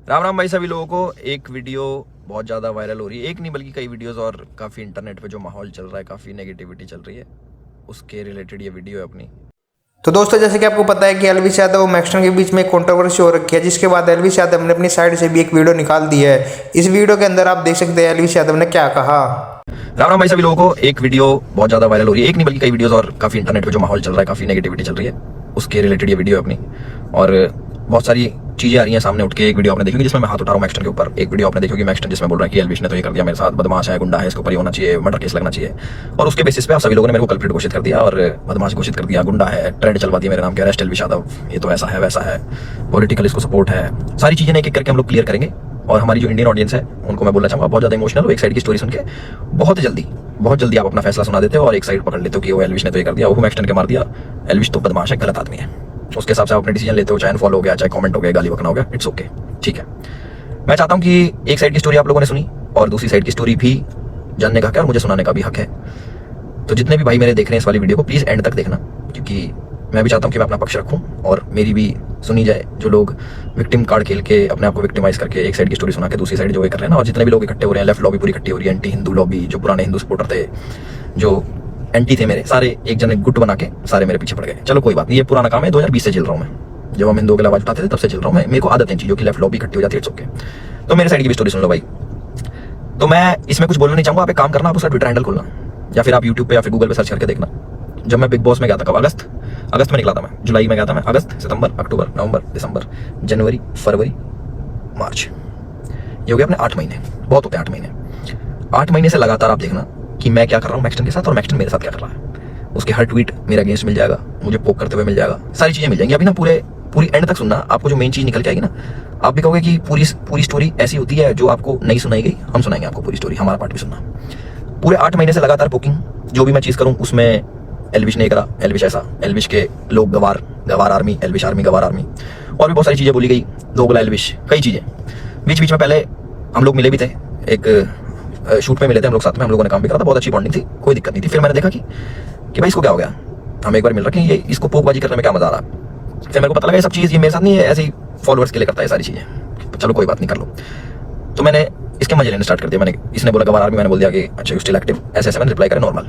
राम राम भाई सभी लोगों को। एक वीडियो बहुत ज़्यादा वायरल हो रही है, एक नहीं बल्कि कई वीडियोस, और काफ़ी इंटरनेट पे जो माहौल चल रहा है, काफ़ी नेगेटिविटी चल रही है, उसके रिलेटेड ये वीडियो है अपनी। तो दोस्तों, जैसे कि आपको पता है कि एलविश यादव और मैक्सटन के बीच में एक कंट्रोवर्सी हो रखी है, जिसके बाद एलविश यादव ने अपनी साइड से भी एक वीडियो निकाल दी है। इस वीडियो के अंदर आप देख सकते हैं एलविश यादव ने क्या कहा। राम राम भाई सभी लोगों को। एक वीडियो बहुत ज़्यादा वायरल हो रही है, एक नहीं बल्कि कई वीडियोस, और काफ़ी इंटरनेट पे जो माहौल चल रहा है, काफ़ी नेगेटिविटी चल रही है, उसके रिलेटेड ये वीडियो है अपनी। और बहुत सारी चीज़ें आ रही हैं सामने उठ के। एक वीडियो आपने देखी होगी जिसमें मैं हाथ उठा रहा हूँ मैक्सटन के ऊपर। एक वीडियो आपने देखी होगी मैक्सटन जिसमें बोल रहा है कि एलविश ने तो ये कर दिया मेरे साथ, बदमाश है, गुंडा है, इसके ऊपर ये होना चाहिए, मर्डर केस लगना चाहिए। और उसके बेसिस पे आप सभी लोगों ने मेरे को कल्प्रिट घोषित कर दिया और बदमाश घोषित कर दिया, गुंडा है, ट्रेंड चलवा दिया मेरे नाम के, अरेस्ट एलविश यादव, ये तो ऐसा है वैसा है, पॉलिटिकल इसको सपोर्ट है। सारी चीज़ें एक एक करके हम लोग क्लियर करेंगे। और हमारी जो इंडियन ऑडियंस है उनको मैं बोलना चाहूँगा, बहुत ज़्यादा इमोशनल हो एक साइड की स्टोरी सुन के, बहुत जल्दी आप अपना फैसला सुना देते हो और एक साइड पकड़ लेते हो कि वो एलविश ने तो ये कर दिया, वो मैक्सटन के मार दिया, एलविश तो बदमाश है, गलत आदमी है। उसके हिसाब से आप अपने डिसीजन लेते हो, चाहे अनफॉलो हो गया, चाहे कमेंट हो गया, गाली बकना हो गया, इट्स ओके, ठीक है। मैं चाहता हूँ कि एक साइड की स्टोरी आप लोगों ने सुनी और दूसरी साइड की स्टोरी भी जानने का हक है और मुझे सुनाने का भी हक है। तो जितने भी भाई मेरे देख रहे हैं इस वाली वीडियो को, प्लीज़ एंड तक देखना, क्योंकि मैं भी चाहता हूँ कि मैं अपना पक्ष रखूँ और मेरी भी सुनी जाए। जो लोग विक्टिम कार्ड खेल के अपने आप को विक्टिमाइज करके एक साइड की स्टोरी सुना के दूसरी साइड जो ये कर रहे हैं ना, और जितने भी लोग इकट्ठे हो रहे हैं, लेफ्ट लॉबी पूरी इकट्ठी हो रही है, एंटी हिंदू लॉबी, जो पुराने हिंदू सपोर्टर थे, जो एंटी थे मेरे, सारे एक जन गुट बना के सारे मेरे पीछे पड़ गए। चलो कोई बात नहीं, ये पुराना काम है, 2020 से चल रहा हूँ मैं, जब हम हिंदुओं के आवाज उठाते थे तब से चल रहा हूँ मैं। मेरे को आदत है चीज़ों की, लेफ्ट लॉबी इकट्ठी हो जाती है, इट्स ओके। तो मेरे साइड की भी स्टोरी सुन लो भाई। तो मैं इसमें कुछ बोलना नहीं चाहूँगा, आप एक काम करना, आप उसका ट्विटर हैंडल खोलना या फिर आप यूट्यूब पे या फिर गूगल पे सर्च करके देखना। जब मैं बिग बॉस में गया था, कब, अगस्त में निकला था मैं, जुलाई में गया था मैं, अगस्त, सितंबर, अक्टूबर, नवंबर, दिसंबर, जनवरी, फरवरी, मार्च, ये हो गया अपने 8 महीने। बहुत होते हैं 8 महीने। 8 महीने से लगातार आप देखना कि मैं क्या कर रहा हूँ मैक्सटन के साथ और मैक्सटन मेरे साथ क्या कर रहा है। उसके हर ट्वीट मेरे अगेंस्ट मिल जाएगा, मुझे पोक करते हुए मिल जाएगा, सारी चीज़ें मिल जाएंगी। अभी ना पूरी एंड तक सुनना, आपको जो मेन चीज़ निकल के आएगी ना, आप भी कहोगे कि पूरी स्टोरी ऐसी होती है जो आपको नहीं सुनाई गई, हम सुनाएंगे आपको पूरी स्टोरी, हमारा पार्ट भी सुनना। पूरे 8 महीने से लगातार पोकिंग, जो भी मैं चीज़ करूँ उसमें एलविश ने करा, एलविश ऐसा, एलविश के लोग गवार आर्मी, एलविश आर्मी, गवार आर्मी, और भी बहुत सारी चीज़ें बोली गई, दोगला एलविश, कई चीज़ें। बीच में पहले हम लोग मिले भी थे, एक शूट पे मिले थे हम लोग साथ में, हम लोगों ने काम भी करा था, बहुत अच्छी बॉन्डिंग थी, कोई दिक्कत नहीं थी। फिर मैंने देखा कि भाई इसको क्या हो गया, हम एक बार मिल रखे हैं, ये इसको पोकबाजी करने में क्या मजा आ रहा। फिर मेरे को पता लगा ये सब चीज़ ये मेरे साथ नहीं है, ऐसे ही फॉलोअर्स के लिए करता है सारी चीज़ें, चलो कोई बात नहीं, कर लो। तो मैंने इसके मजे लेने स्टार्ट कर दिया। मैंने, इसने बोला गवार आर्मी, मैंने बोल दिया कि अच्छा यू स्टिल एक्टिव, ऐसे मैंने रिप्लाई करा नॉर्मल।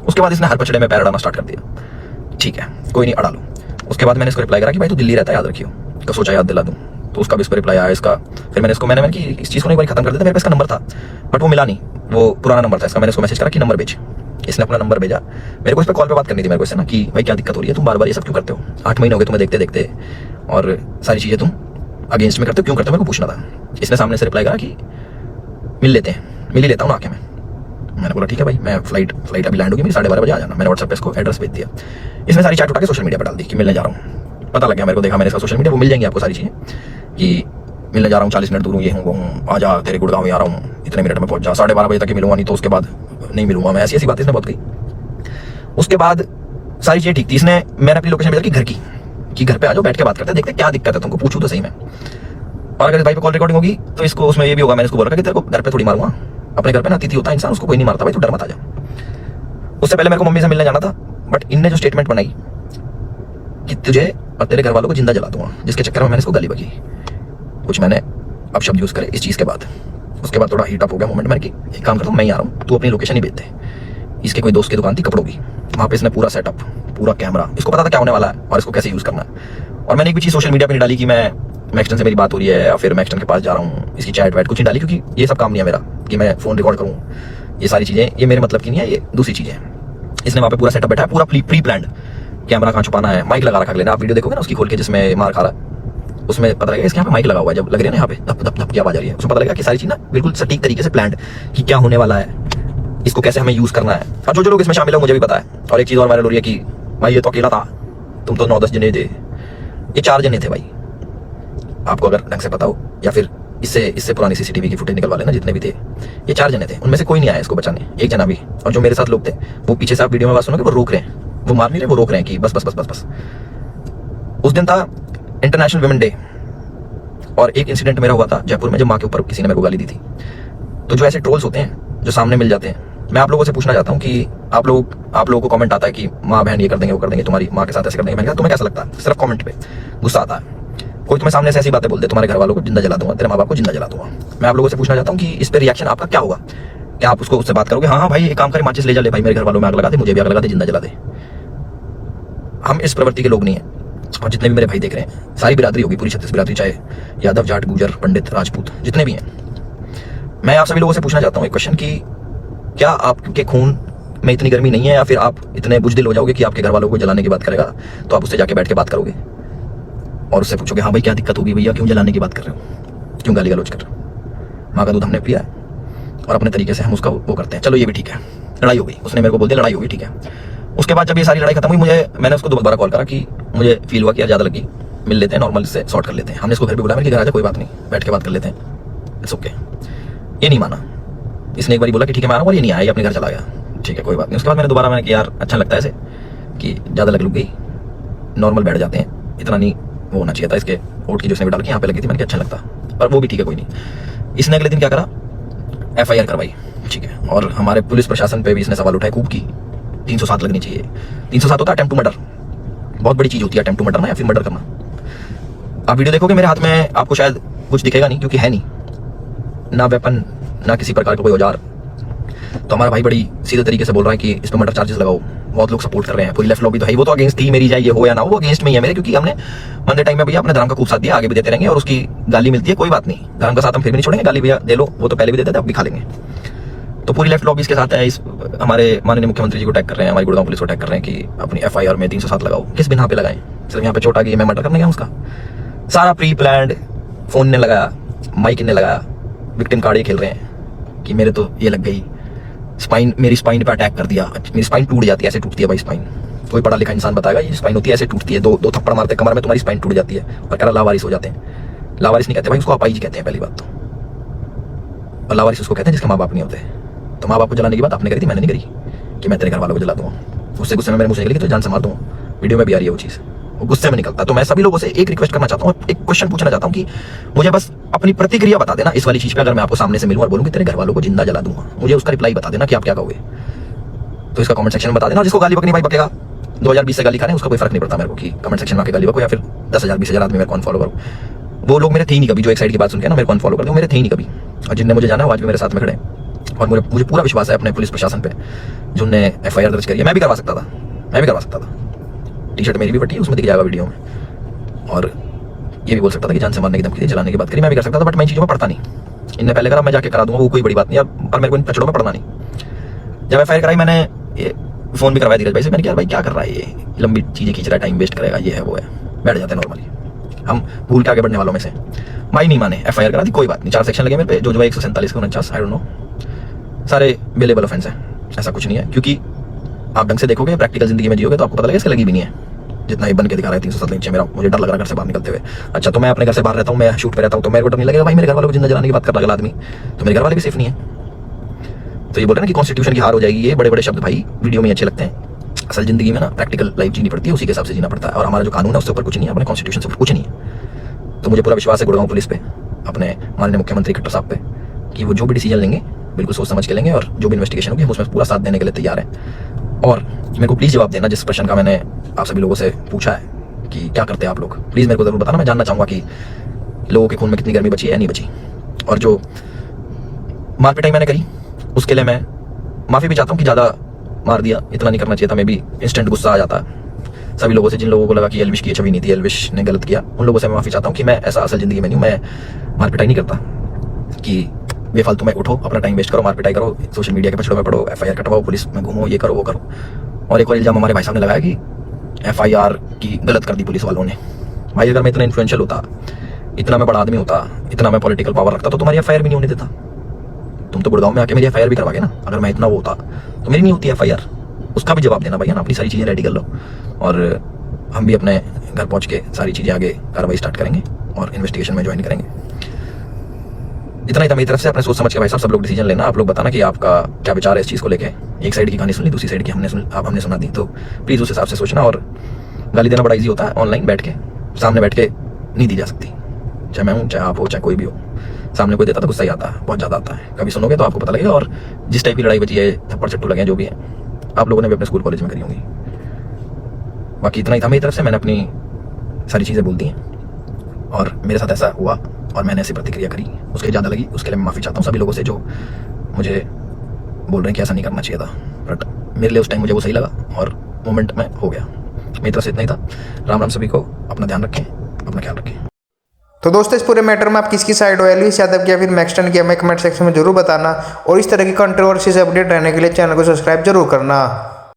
उसके बाद इसने हर पचड़े में पैर अड़ाना स्टार्ट कर दिया, ठीक है कोई नहीं, अड़ा लो। उसके बाद मैंने इसको रिप्लाई करा कि भाई तू दिल्ली रहता है, याद रखियो, तो सोचा याद दिला दूँ, तो उसका भी इस पर रिप्लाई आया इसका। फिर मैंने कि इस चीज़ को एक बार खत्म कर देता, मेरे पास इसका नंबर था बट वो मिला नहीं, वो पुराना नंबर था इसका। मैंने उसको मैसेज करा कि नंबर भेज, इसने अपना नंबर भेजा। मेरे को इस पर कॉल पे बात करनी थी मेरे को इससे ना, कि भाई क्या दिक्कत हो रही है, तुम बार बार ये सब क्यों करते हो, 8 महीने हो गए तुम्हें देखते देखते, और सारी चीज़ें तुम अगेंस्ट में करते हो, क्यों करते हो, मेरे को पूछना था। इसने सामने से रिप्लाई करा कि मिल ही लेता हूँ आके मैं। मैंने बोला ठीक है भाई, मैं फ्लाइट अभी लैंड होगी मेरी, 12:30 बजे आ जाना। मैंने व्हाट्सएप पे इसको एड्रेस भेज दिया। इसने सारी चैट उठा के सोशल मीडिया पर डाल दी कि मिलने जा रहा हूँ। पता लग गया मेरे को, देखा मैंने इसका सोशल मीडिया, वो मिल जाएंगी आपको सारी चीज़ें कि मिलने जा रहा हूँ, 40 मिनट दूर हूँ, ये हूँ वो हूँ, आ जा तेरे गुड़गांव ही आ रहा हूँ, इतने मिनट में पहुँच जा, 12:30 बजे तक ही मिलूंगा, नहीं तो उसके बाद नहीं मिलूंगा मैं। ऐसी बातें इसने बहुत कही। उसके बाद सारी चीज़ें ठीक थी। इसने मैंने अपनी लोकेशन भेजा कि घर की, घर पे आ जाओ, बैठ के बात करते हैं, देखते क्या दिक्कत है तुमको, पूछूँ तो सही मैं। और अगर इस भाई पे कॉल रिकॉर्डिंग होगी तो इसको उसमें ये भी होगा, मैंने इसको बोल रखा कि तेरे को घर पे थोड़ी मारूंगा, अपने घर पे ना अतिथि होता है इंसान, उसको कोई नहीं मारता भाई, तू डर मत आ जा। उससे पहले मेरे को मम्मी से मिलने जाना था, बट इनने जो स्टेटमेंट बनाई कि तुझे और तेरे घर वालों को जिंदा जला दूंगा, जिसके चक्कर में मैंने इसको गाली बकी, कुछ मैंने अब शब्द यूज करे इस चीज़ के बाद। उसके बाद थोड़ा हीट अप हो गया मोमेंट में कि एक काम करता हूँ, मैं ही आ रहा हूँ, तू अपनी लोकेशन ही भेज दे। इसके कोई दोस्त की दुकान थी कपड़ों की, वहाँ पे इसने पूरा सेटअप, पूरा कैमरा, इसको पता था क्या होने वाला है और इसको कैसे यूज़ करना है। और मैंने एक भी चीज़ सोशल मीडिया पर नहीं डाली कि मैं मैक्सटन से मेरी बात हो रही है या फिर मैक्सटन के पास जा रहा हूँ, इसकी चैट वैट कुछ नहीं डाली, क्योंकि ये सब काम नहीं है मेरा कि मैं फ़ोन रिकॉर्ड करूँ, ये सारी चीज़ें ये मेरे मतलब की नहीं है, ये दूसरी चीज़ें हैं। इसने वहाँ पे पूरा सेटअप बैठा है, पूरा प्री प्लान्ड, कैमरा कहाँ छुपाना है, माइक लगा रखा लेना, आप वीडियो देखोगे ना उसकी खोल के जिसमें मार खा रहा है, उसमें पता लगेगा इसके यहाँ पे माइक लगा हुआ है, जब लग रही है ना यहाँ पे धप धप धप की आवाज आ रही है, उसमें पता लगेगा कि सारी चीज़ ना बिल्कुल सटीक तरीके से प्लान्ड कि क्या होने वाला है, इसको कैसे हमें यूज़ करना है। और जो लोग इसमें शामिल है मुझे भी पता है। और एक चीज़ और वायरल हो रही है कि भाई ये तो अकेला था, तुम तो 9-10 जने थे, ये 4 जने थे भाई। आपको अगर ढंग से पता हो या फिर इससे पुरानी सीसीटीवी की फुटेज निकलवा लेना, जितने भी थे ये 4 जने थे, उनमें से कोई नहीं आया इसको बचाने, एक जना भी। और जो मेरे साथ लोग थे वो पीछे से आप वीडियो में बात सुनोगे, वो रोक रहे हैं, वो मार नहीं रहे, वो रोक रहे हैं कि बस बस बस बस बस। उस दिन था इंटरनेशनल वुमेन डे और एक इंसिडेंट मेरा हुआ था जयपुर में, जब माँ के ऊपर किसी ने मेरे को गाली दी थी। तो जो ऐसे ट्रोल्स होते हैं जो सामने मिल जाते हैं, मैं आप लोगों से पूछना चाहता हूँ कि आप लोगों को कमेंट आता है कि माँ बहन ये कर देंगे वो कर देंगे, तुम्हारी माँ के साथ ऐसे कर देंगे। मैंने कहा तुम्हें कैसा लगता है? सिर्फ कमेंट पे गुस्सा आता है। कोई तुम्हें सामने से ऐसी बातें बोल दे, तुम्हारे घर वालों को जिंदा जला दूंगा, तेरे माँ बाप को जिंदा जला दूंगा, मैं आप लोगों से पूछना चाहता हूँ कि इस पर रिएक्शन आपका क्या होगा? क्या आप उससे बात करोगे, हाँ भाई एक काम करे, माचिस ले जा, ले भाई मेरे घर वालों में आग लगा दे, मुझे भी आग लगा दे, जिंदा जला दे? हम इस प्रवृत्ति के लोग नहीं है। और जितने भी मेरे भाई देख रहे हैं, सारी बिरादरी होगी, पूरी 36 बिरादरी, चाहे यादव, जाट, गुजर, पंडित, राजपूत, जितने भी हैं, मैं आप सभी लोगों से पूछना चाहता हूँ एक क्वेश्चन कि क्या आपके खून में इतनी गर्मी नहीं है, या फिर आप इतने बुजदिल हो जाओगे कि आपके घर वालों को जलाने की बात करेगा तो आप उससे जाके बैठ के बात करोगे और उससे पूछोगे, हाँ भाई क्या दिक्कत होगी भैया, क्यों जलाने की बात कर रहे हो, क्यों गाली गलौज कर रहे हो? माँ का दूध हमने पिया है और अपने तरीके से हम उसका वो करते हैं। चलो ये भी ठीक है, लड़ाई हो गई, उसने मेरे को बोल दिया लड़ाई होगी, ठीक है। उसके बाद जब ये सारी लड़ाई खत्म हुई, मैंने उसको दोबारा कॉल करा कि मुझे फील हुआ कि यार ज़्यादा लगी, मिल लेते हैं, नॉर्मल से सॉर्ट कर लेते हैं। हमने इसको घर भी बुलाया, मेरे घर आ जा, कोई बात नहीं, बैठ के बात कर लेते हैं, इट्स ओके। ये नहीं माना, इसने एक बार बोला कि ठीक है मैं आ रहा हूँ, और ये नहीं आया, ये अपने घर चला गया, ठीक है कोई बात नहीं। उसके बाद मैंने दोबारा मैंने कि यार अच्छा लगता है ऐसे कि ज़्यादा लग गई, नॉर्मल बैठ जाते हैं, इतना नहीं वो होना चाहिए था। इसके ओट की जो इसने डाल के यहाँ पे लगी थी, मैंने अच्छा लगता, पर वो भी ठीक है कोई नहीं। इसने अगले दिन क्या करा, FIR करवाई, ठीक है। और हमारे पुलिस प्रशासन पे भी इसने सवाल उठाए खूब की, 307 लगनी चाहिए। 307 होता है अटेम्प्ट टू मर्डर, बहुत बड़ी चीज होती है अटेम्प्ट टू मर्डर ना, या फिर मर्डर करना। आप वीडियो देखोगे मेरे हाथ में, आपको शायद कुछ दिखेगा नहीं क्योंकि है नहीं ना वेपन, ना किसी प्रकार का कोई औजार। तो हमारा भाई बड़ी सीधे तरीके से बोल रहा है कि इस पर मर्डर चार्जेस लगाओ, बहुत लोग सपोर्ट कर रहे हैं, पूरी लेफ्ट लॉबी तो है, वो तो अगेंस्ट थी मेरी, जाए ये हो या ना हो, वो अगेंस्ट में ही है मेरे, क्योंकि हमने मंदे टाइम में भैया अपने धर्म का खूब साथ दिया, आगे भी देते रहेंगे, और उसकी गाली मिलती है कोई बात नहीं, धर्म का साथ हम फिर भी नहीं छोड़ेंगे, गाली भैया दे लो, वो तो पहले भी देते थे, अब भी खा लेंगे। तो पूरी लेफ्ट लॉबी इसके साथ है, इस हमारे माननीय मुख्यमंत्री जी को टैग कर रहे हैं, हमारी गुड़गांव पुलिस को टैग कर रहे हैं कि अपनी FIR में 307 लगाओ। किस बिना पे लगाएं? सिर्फ यहाँ पे चोट आ गई, मैं मर्डर करने गया उसका? सारा प्री प्लान्ड, फोन ने लगाया, माइक ने लगाया, विक्टिम कार्ड ये खेल रहे हैं कि मेरे तो ये लग गई, स्पाइन, मेरी स्पाइन पे अटैक कर दिया, मेरी स्पाइन टूट जाती है, ऐसे टूटती है भाई स्पाइन, कोई पढ़ा लिखा इंसान बताएगा ये स्पाइन होती है, ऐसे टूटती है, दो थप्पड़ मारते कमर में, तुम्हारी स्पाइन टूट जाती है, और कह रहा लावारिस हो जाते हैं। लावारिस नहीं कहते भाई, उसको अपाहिज कहते हैं पहली बात तो, और लावारिस उसको कहते हैं जिसके माँ बाप नहीं होते। तो माँ बाप को जलाने की बात आपने करी थी, मैंने नहीं करी कि मैं तेरे घर वालों को जला दूंगा। उससे गुस्से में मेरे मुंह से निकली तो जान से मार दूंगा, वीडियो में भी आ रही है वो चीज़, वो गुस्से में निकलता। तो मैं सभी लोगों से एक रिक्वेस्ट करना चाहता हूँ, एक क्वेश्चन पूछना चाहता हूँ कि मुझे बस अपनी प्रतिक्रिया बता देना इस वाली चीज पे। अगर मैं आपको सामने से मिलूं और बोलूं कि तेरे घर वालों को जिंदा जला दूंगा, मुझे उसका रिप्लाई बता देना कि आप क्या कहोगे। तो इसका कमेंट सेक्शन में बता देना, जिसको गाली बकनी भाई बकेगा, 2020 से गाली खा रहे हैं उसका कोई फर्क नहीं पड़ता मेरे को कि कमेंट सेक्शन में आके गाली बको, या फिर 10,000 20,000 आदमी मेरे को अनफॉलो करो। वो लोग मेरे थे ही नहीं कभी, जो एक साइड की बात सुन के ना मेरे को अनफॉलो कर दो, मेरे थे ही नहीं कभी। और जिनने मुझे जाना वो आज भी मेरे साथ में खड़े हैं, और मुझे पूरा विश्वास है अपने पुलिस प्रशासन पे, जिनने FIR दर्ज करी है। मैं भी करवा सकता था, टी-शर्ट मेरी भी फटी है, उसमें दिख जाएगा वीडियो में, और ये भी बोल सकता था कि जान से मारने की धमकी दी, जलाने की बात करी, मैं भी कर सकता था, बट मैं इन चीज़ों में पढ़ता नहीं। इनने पहले करा, मैं जाके करा दूंगा, वो कोई बड़ी बात नहीं यार, पर मेरे को इन कचड़ों में पढ़ना नहीं। जब FIR कराई मैंने, ये फोन भी करवाया धीरज भाई से, मैंने कहा भाई क्या कर रहा है ये, लंबी चीज़ें खींच रहा है, टाइम वेस्ट करेगा, ये है वो है, बैठ जाते हैं नॉर्मली, हम भूल के आगे बढ़ने वालों में से। भाई नहीं माने, FIR करा दी, कोई बात नहीं, 4 सेक्शन लगे मेरे पे, जो 147 को 49, आई डोंट नो, सारे बेलेबल ऑफेंस है, ऐसा कुछ नहीं है। क्योंकि आप ढंग से देखोगे, प्रैक्टिकल जिंदगी में जियोगे तो आपको पता लगेगा इसके लगी भी नहीं है, जितना ही बन के दिखा रहा है 307 नीचे। मेरा मुझे डर लग रहा है घर से बाहर निकलते हुए। अच्छा तो मैं अपने घर से बाहर रहता हूँ, मैं शूट पे रहता हूँ, तो मेरे को डर नहीं लगेगा भाई मेरे घर वालों को जिंदा जलाने की बात कर रहा है आदमी, तो मेरे घर वाले भी सेफ नहीं है। तो ये बोल रहे हैं ना कि कॉन्स्टिट्यूशन की हार हो जाएगी, ये बड़े बड़े शब्द भाई वीडियो में अच्छे लगते हैं, असल जिंदगी में ना प्रैक्टिकल लाइफ जीनी पड़ती है, उसी के हिसाब से जीना पड़ता है। और हमारा जो कानून है उससे ऊपर कुछ नहीं है, अपने कॉन्स्टिट्यूशन से ऊपर कुछ नहीं है। तो मुझे पूरा विश्वास है गुड़गांव पुलिस पे, अपने माननीय मुख्यमंत्री खट्टर साहब पे, कि वो जो भी डिसीजन लेंगे बिल्कुल सोच समझ के लेंगे, और जो भी इन्वेस्टिगेशन होगी उसमें पूरा साथ देने के लिए तैयार है। और मेरे को प्लीज़ जवाब देना जिस प्रश्न का मैंने आप सभी लोगों से पूछा है कि क्या करते हैं आप लोग, प्लीज़ मेरे को जरूर बताना। मैं जानना चाहूँगा कि लोगों के खून में कितनी गर्मी बची है या नहीं बची। और जो मार पिटाई मैंने करी उसके लिए मैं माफ़ी भी चाहता हूँ कि ज़्यादा मार दिया, इतना नहीं करना चाहिए था, मैं भी इंस्टेंट गुस्सा आ जाता सभी लोगों से। जिन लोगों को लगा कि एल्विश की छवि नहीं थी, एल्विश ने गलत किया, उन लोगों से मैं माफ़ी चाहता हूँ कि मैं ऐसा असल ज़िंदगी में नहीं हूँ। मैं मार पिटाई नहीं करता कि बेफालतू में उठो, अपना टाइम वेस्ट करो, मार पिटाई करो, सोशल मीडिया के पछड़ों में पढ़ो, FIR कटवाओ, पुलिस में घूमो, ये करो वो करो। और एक और इल्जाम हमारे भाई साहब ने लगाया कि FIR की गलत कर दी पुलिस वालों ने। भाई अगर मैं इतना इन्फ्लुएंशियल होता, इतना मैं बड़ा आदमी होता, इतना मैं पॉलिटिकल पावर रखता, तो तुम्हारी FIR भी नहीं होने देता। तुम तो गुड़गांव में आके मेरी FIR भी करवा गए ना। अगर मैं इतना वो होता तो मेरी नहीं होती FIR, उसका भी जवाब देना भैया ना। अपनी सारी चीज़ें रेडी कर लो, और हम भी अपने घर पहुँच के सारी चीज़ें आगे कार्रवाई स्टार्ट करेंगे और इन्वेस्टिगेशन में ज्वाइन करेंगे। इतना ही था मेरी तरफ से। अपने सोच समझ के भाई साहब सब लोग डिसीजन लेना। आप लोग बताना कि आपका क्या विचार है इस चीज़ को लेके। एक साइड की कहानी सुन ली, दूसरी साइड की हमने सुना दी, तो प्लीज़ उस हिसाब से सोचना। और गाली देना बड़ा ईजी होता है, ऑनलाइन बैठ के, सामने बैठ के नहीं दी जा सकती। चाहे मैं हूँ, चाहे आप हो, चाहे कोई भी हो, सामने कोई देता तो गुस्सा ही आता है, बहुत ज़्यादा आता है। कभी सुनोगे तो आपको पता लगेगा। और जिस टाइप की लड़ाई बची है, थप्पड़ चट्टू लगे हैं, जो भी है, आप लोगों ने भी अपने स्कूल कॉलेज में करी होंगी। बाकी इतना ही था मेरी तरफ से। मैंने अपनी सारी चीज़ें बोल दी हैं। और मेरे साथ ऐसा हुआ और मैंने ऐसी प्रतिक्रिया करी, उसके ज़्यादा लगी, उसके लिए मैं माफ़ी चाहता हूँ सभी लोगों से जो मुझे बोल रहे हैं कि ऐसा नहीं करना चाहिए था। बट मेरे लिए उस टाइम मुझे वो सही लगा और मोमेंट में हो गया। मेरी तरफ से इतना ही था। राम राम सभी को, अपना ध्यान रखें, अपना ख्याल रखें। तो दोस्तों इस पूरे मैटर में आप किसकी साइड हो, एल्विस यादव की या फिर मैक्सटन की, हमें कमेंट सेक्शन में जरूर बताना और इस तरह की कंट्रोवर्सी से अपडेट रहने के लिए चैनल को सब्सक्राइब जरूर करना।